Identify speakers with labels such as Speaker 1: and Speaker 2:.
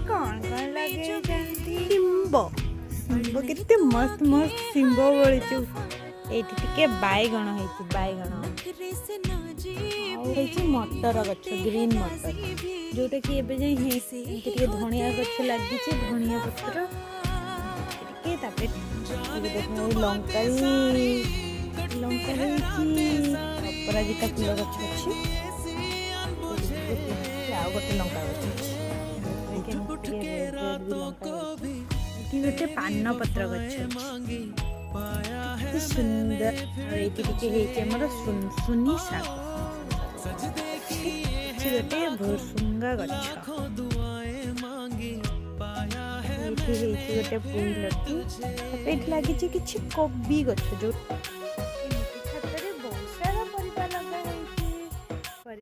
Speaker 1: कौन कौन लगे शिंब शिंब केते मस्त मस्त शिंब बोलचु एठी टिके बायगण हेछि बायगण मटर गछ ग्रीन मटर जोटा कि एबे जाई हेछि टिके धनिया गछ लागि छि धनिया पत्र टिके तापे देखो लंका लंका हेछि अपराजिता फूल गछ अछि आ गोटे लंका गछ अछि गोटे पान पत्र गछ सुंदर आमर सुनी शाग गोटे भुसुंगा गछ गोटे पुई लती लगी कि कोबी गछ जो